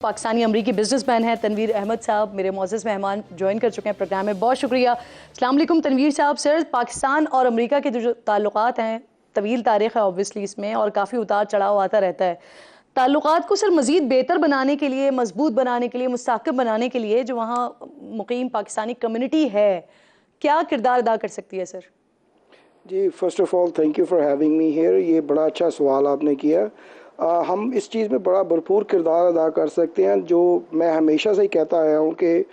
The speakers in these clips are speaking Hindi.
पाकिस्तानी अमरीकी बिजनेसमैन हैं तनवीर अहमद साहब, मेरे मोअज़्ज़ज़ मेहमान ज्वाइन कर चुके हैं प्रोग्राम में, बहुत शुक्रिया। अस्सलाम वालेकुम तनवीर साहब। सर, पाकिस्तान और अमरीका के जो ताल्लुकात हैं, तवील तारीख़ है ऑब्वियसली इसमें, और काफ़ी उतार चढ़ाव आता रहता है। ताल्लुकात को सर मज़ीद बेहतर बनाने के लिए, मजबूत बनाने के लिए, मुस्तहकम बनाने के लिए जो वहाँ मुक़ीम पाकिस्तानी कम्युनिटी है, क्या किरदार अदा कर सकती है सर? जी, first of all thank you for having me here. ये बड़ा अच्छा सवाल आपने किया। हम इस चीज़ में बड़ा भरपूर किरदार अदा कर सकते हैं। जो मैं हमेशा से ही कहता आया हूँ कि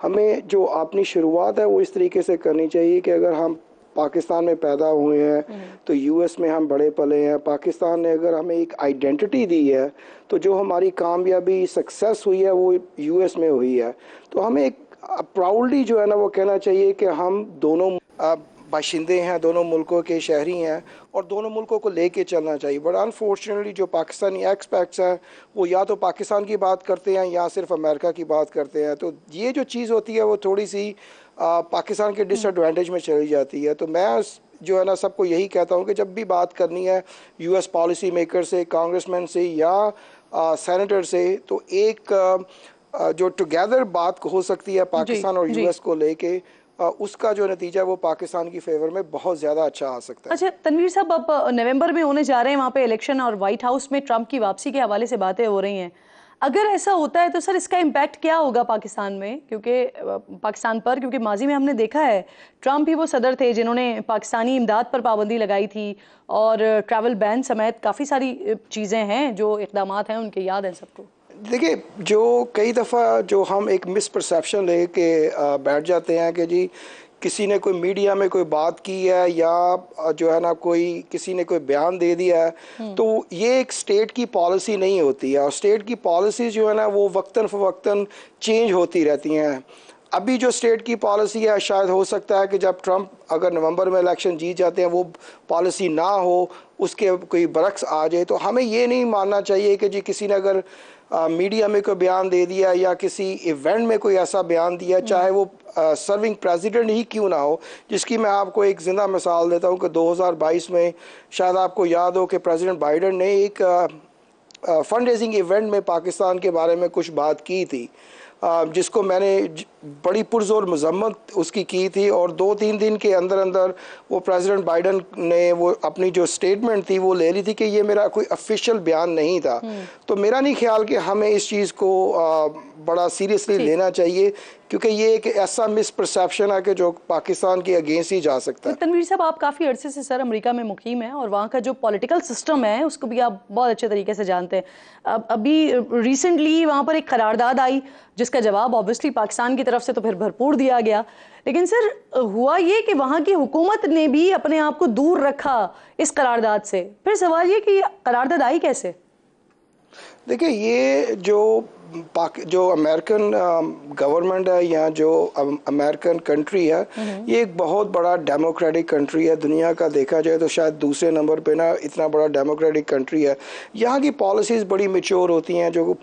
हमें जो अपनी शुरुआत है वो इस तरीके से करनी चाहिए कि अगर हम पाकिस्तान में पैदा हुए हैं तो यूएस में हम बड़े पले हैं। पाकिस्तान ने अगर हमें एक आइडेंटिटी दी है तो जो हमारी कामयाबी सक्सेस हुई है वो यूएस में हुई है। तो हमें एक प्राउडली जो है ना वो कहना चाहिए कि हम दोनों बाशिंदे हैं, दोनों मुल्कों के शहरी हैं और दोनों मुल्कों को लेके चलना चाहिए। बट अनफॉर्चुनेटली जो पाकिस्तानी एक्सपर्ट्स हैं वो या तो पाकिस्तान की बात करते हैं या सिर्फ अमेरिका की बात करते हैं। तो ये जो चीज़ होती है वो थोड़ी सी पाकिस्तान के डिसएडवांटेज में चली जाती है। तो मैं जो है ना सबको यही कहता हूँ कि जब भी बात करनी है यूएस पॉलिसी मेकर से, कांग्रेसमैन से या सेनेटर से, तो एक जो टुगेदर बात हो सकती है पाकिस्तान और यूएस को लेके, उसका जो नतीजा है वो पाकिस्तान की फेवर में बहुत ज़्यादा अच्छा आ सकता है। अच्छा तनवीर साहब, अब नवंबर में होने जा रहे हैं वहाँ पे इलेक्शन और व्हाइट हाउस में ट्रंप की वापसी के हवाले से बातें हो रही हैं। अगर ऐसा होता है तो सर इसका इम्पैक्ट क्या होगा पाकिस्तान में, क्योंकि माजी में हमने देखा है ट्रंप ही वो सदर थे जिन्होंने पाकिस्तानी इमदाद पर पाबंदी लगाई थी और ट्रैवल बैन समेत काफ़ी सारी चीज़ें हैं जो इक़दामात हैं उनके, याद हैं सबको। देखिए, जो कई दफ़ा जो हम एक मिसपरसेप्शन लेके बैठ जाते हैं कि जी किसी ने कोई मीडिया में कोई बात की है या जो है ना कोई किसी ने कोई बयान दे दिया है, तो ये एक स्टेट की पॉलिसी नहीं होती है। और स्टेट की पॉलिसी जो है ना वो वक्तन फ़वक्तन चेंज होती रहती हैं। अभी जो स्टेट की पॉलिसी है शायद हो सकता है कि जब ट्रंप अगर नवंबर में इलेक्शन जीत जाते हैं वो पॉलिसी ना हो, उसके कोई बरक्स आ जाए। तो हमें ये नहीं मानना चाहिए कि जी किसी ने अगर मीडिया में कोई बयान दे दिया या किसी इवेंट में कोई ऐसा बयान दिया, चाहे वो सर्विंग प्रेसिडेंट ही क्यों ना हो, जिसकी मैं आपको एक ज़िंदा मिसाल देता हूँ कि 2022 में शायद आपको याद हो कि प्रेसिडेंट बाइडेन ने एक फंड रेजिंग इवेंट में पाकिस्तान के बारे में कुछ बात की थी, जिसको मैंने बड़ी पुरजोर मजम्मत उसकी की थी। और 2-3 दिन के अंदर अंदर वो प्रेसिडेंट बाइडेन ने वो अपनी जो स्टेटमेंट थी वो ले ली थी कि ये मेरा कोई ऑफिशियल बयान नहीं था। तो मेरा नहीं ख्याल कि हमें इस चीज़ को बड़ा सीरियसली लेना चाहिए, क्योंकि ये एक ऐसा मिसपरसेप्शन है कि जो पाकिस्तान के अगेंस्ट ही जा सकता है। तो तनवीर साहब, आप काफ़ी अरसे से सर अमेरिका में मुकीम हैं और वहाँ का जो पॉलिटिकल सिस्टम है उसको भी आप बहुत अच्छे तरीके से जानते हैं। अब अभी रिसेंटली वहाँ पर एक करारदाद आई जिसका जवाब ऑब्वियसली पाकिस्तान की तरफ से तो फिर भरपूर दिया गया, लेकिन सर हुआ ये कि वहाँ की हुकूमत ने भी अपने आप को दूर रखा इस करारदाद से। फिर सवाल ये कि करारदाद आई कैसे? देखिए, ये जो अमेरिकन गवर्नमेंट है या जो अमेरिकन कंट्री है, ये एक बहुत बड़ा डेमोक्रेटिक कंट्री है। दुनिया का देखा जाए तो शायद दूसरे नंबर पे ना इतना बड़ा डेमोक्रेटिक कंट्री है। यहाँ की पॉलिसीज़ बड़ी मैच्योर होती हैं जो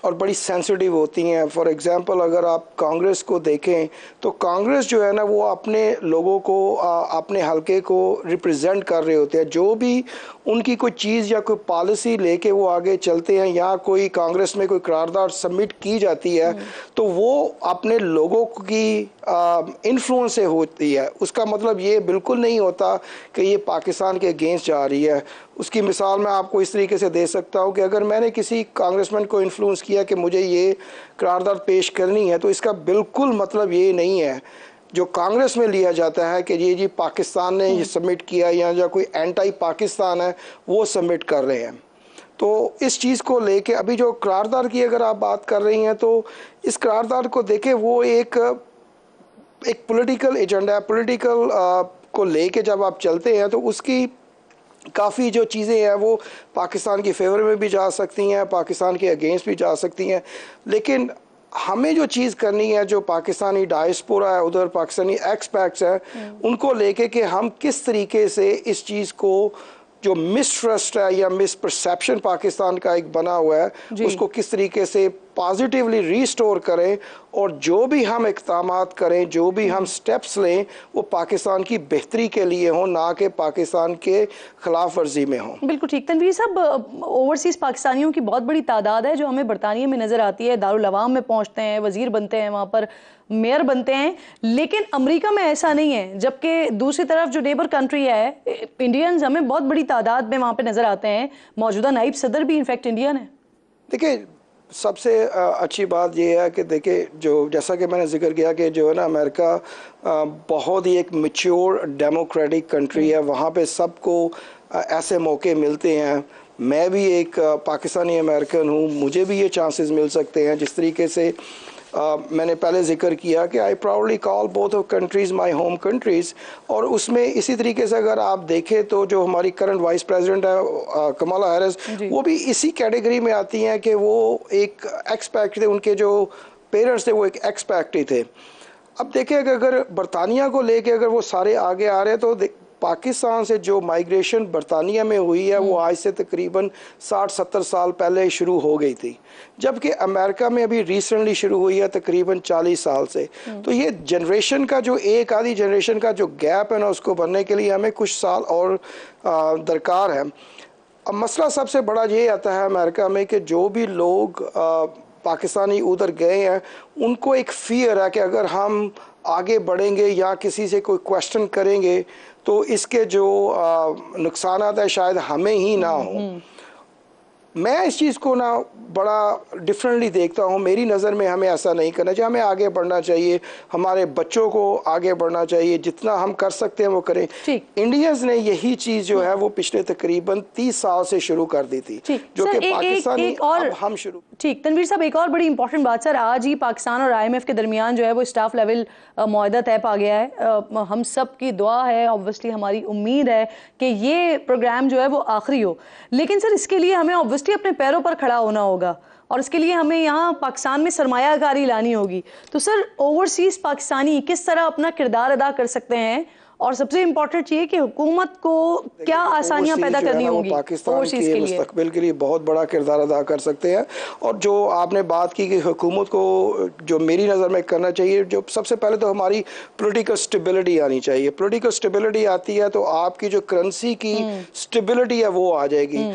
और बड़ी सेंसिटिव होती हैं। फॉर एग्जांपल अगर आप कांग्रेस को देखें तो कांग्रेस जो है ना वो अपने लोगों को अपने हलके को रिप्रेजेंट कर रहे होते हैं। जो भी उनकी कोई चीज़ या कोई पॉलिसी लेके वो आगे चलते हैं या कोई कांग्रेस में कोई करारदाद सबमिट की जाती है तो वो अपने लोगों की इन्फ्लुएंस से होती है। उसका मतलब ये बिल्कुल नहीं होता कि ये पाकिस्तान के अगेंस्ट जा रही है। उसकी मिसाल मैं आपको इस तरीके से दे सकता हूँ कि अगर मैंने किसी कांग्रेसमैन को इन्फ्लुएंस किया कि मुझे ये करारदाद पेश करनी है, तो इसका बिल्कुल मतलब ये नहीं है जो कांग्रेस में लिया जाता है कि ये जी पाकिस्तान ने ये सबमिट किया या जो कोई एंटी पाकिस्तान है वो सबमिट कर रहे हैं। तो इस चीज़ को लेके अभी जो करारदाद की अगर आप बात कर रही हैं तो इस करारदाद को देखे वो एक पॉलिटिकल एजेंडा, पॉलिटिकल को लेके जब आप चलते हैं तो उसकी काफ़ी जो चीज़ें हैं वो पाकिस्तान की फेवर में भी जा सकती हैं, पाकिस्तान के अगेंस्ट भी जा सकती हैं। लेकिन हमें जो चीज़ करनी है, जो पाकिस्तानी डायस्पोरा है उधर, पाकिस्तानी एक्सपैट्स हैं, उनको लेके कि हम किस तरीके से इस चीज़ को जो मिसट्रस्ट है या मिसपरसेप्शन पाकिस्तान का एक बना हुआ है उसको किस तरीके से पॉजिटिवली रीस्टोर करें और जो भी हम इक़दामात करें, जो भी हम स्टेप्स लें, वो पाकिस्तान की बेहतरी के लिए हों, ना कि पाकिस्तान के खिलाफ वर्जी में हों। बिल्कुल ठीक। तनवीर साहब, ओवरसीज़ पाकिस्तानियों की बहुत बड़ी तादाद है जो हमें बरतानिया में नज़र आती है, दारुल अवाम में पहुँचते हैं, वज़ीर बनते हैं, वहाँ पर मेयर बनते हैं, लेकिन अमेरिका में ऐसा नहीं है। जबकि दूसरी तरफ जो नेबर कंट्री है, इंडियंस हमें बहुत बड़ी तादाद में वहाँ पे नज़र आते हैं। मौजूदा नायब सदर भी इनफैक्ट इंडियन है। देखिए, सबसे अच्छी बात यह है कि देखिए, जो जैसा कि मैंने जिक्र किया कि जो है ना, अमेरिका बहुत ही एक मैच्योर डेमोक्रेटिक कंट्री है। वहाँ पे सबको ऐसे मौके मिलते हैं। मैं भी एक पाकिस्तानी अमेरिकन हूँ, मुझे भी ये चांसेस मिल सकते हैं। जिस तरीके से मैंने पहले जिक्र किया कि आई proudly call both of countries my home countries, और उसमें इसी तरीके से अगर आप देखें तो जो हमारी करंट वाइस प्रेसिडेंट है कमला हैरिस, वो भी इसी कैटेगरी में आती हैं कि वो एक एक्सपैक्ट थे, उनके जो पेरेंट्स थे वो एक एक्सपैक्ट ही थे। अब देखें कि अगर बरतानिया को लेके अगर वो सारे आगे आ रहे हैं, तो पाकिस्तान से जो माइग्रेशन बरतानिया में हुई है वो आज से तकरीबन 60-70 साल पहले शुरू हो गई थी, जबकि अमेरिका में अभी रिसेंटली शुरू हुई है तकरीबन 40 साल से। तो ये जनरेशन का जो एक आधी जनरेशन का जो गैप है ना, उसको भरने के लिए हमें कुछ साल और दरकार है। अब मसला सबसे बड़ा ये आता है अमेरिका में कि जो भी लोग पाकिस्तानी उधर गए हैं, उनको एक फियर है कि अगर हम आगे बढ़ेंगे या किसी से कोई क्वेश्चन करेंगे तो इसके जो नुकसानात है शायद हमें ही ना हो। मैं इस चीज़ को ना बड़ा डिफरेंटली देखता हूँ। मेरी नज़र में हमें ऐसा नहीं करना चाहिए, हमें आगे बढ़ना चाहिए, हमारे बच्चों को आगे बढ़ना चाहिए, जितना हम कर सकते हैं वो करें। इंडियंस ने यही चीज़ जो है वो पिछले तकरीबन 30 साल से शुरू कर दी थी, जो कि पाकिस्तानी अब हम शुरू। ठीक, तनवीर साहब, एक और बड़ी इंपॉर्टेंट बात सर, आज ही पाकिस्तान और IMF के दरमियान जो है वो स्टाफ लेवल मुआहदा तय पा गया है। हम सब की दुआ है, ऑब्वियसली हमारी उम्मीद है कि ये प्रोग्राम जो है वो आखिरी हो, लेकिन सर इसके लिए हमें ऑब्वियसली अपने पैरों पर खड़ा होना होगा और इसके लिए हमें यहाँ पाकिस्तान में सरमायाकारी लानी होगी। तो सर ओवरसीज़ पाकिस्तानी किस तरह अपना किरदार अदा कर सकते हैं, और सबसे इम्पोर्टेंट ये कि हुकूमत को क्या आसानियां पैदा करनी होंगी पाकिस्तान के मुस्तकबिल के लिए बहुत बड़ा किरदार अदा कर सकते हैं। और जो आपने बात की कि हुकूमत को जो मेरी नज़र में करना चाहिए, जो सबसे पहले तो हमारी पॉलिटिकल स्टेबिलिटी आनी चाहिए। पॉलिटिकल स्टेबिलिटी आती है तो आपकी जो करेंसी की स्टेबिलिटी है वो आ जाएगी।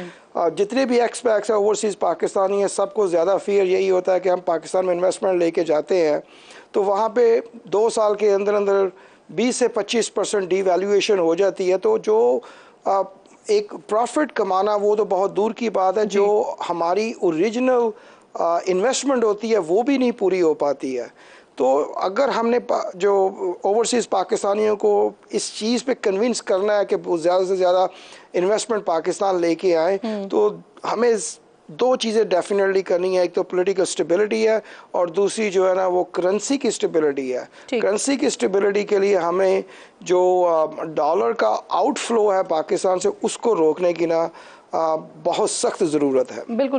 जितने भी एक्सपैक्ट्स हैं ओवरसीज़ पाकिस्तानी हैं, सबको ज़्यादा फियर यही होता है कि हम पाकिस्तान में इन्वेस्टमेंट लेके जाते हैं तो वहाँ पे 2 साल के अंदर अंदर 20 से 25% डीवैल्यूएशन हो जाती है। तो जो एक प्रॉफिट कमाना वो तो बहुत दूर की बात है, जो हमारी ओरिजिनल इन्वेस्टमेंट होती है वो भी नहीं पूरी हो पाती है। तो अगर हमने जो ओवरसीज़ पाकिस्तानियों को इस चीज़ पे कन्विंस करना है कि वो ज़्यादा से ज़्यादा इन्वेस्टमेंट पाकिस्तान लेके आए, तो हमें 2 चीज़ें डेफिनेटली करनी है। एक तो पॉलिटिकल स्टेबिलिटी है और दूसरी जो है ना वो करेंसी की स्टेबिलिटी है। करेंसी की स्टेबिलिटी के लिए हमें जो डॉलर का आउटफ्लो है पाकिस्तान से, उसको रोकने की ना बहुत सख्त ज़रूरत है। बिल्कुल ठीक।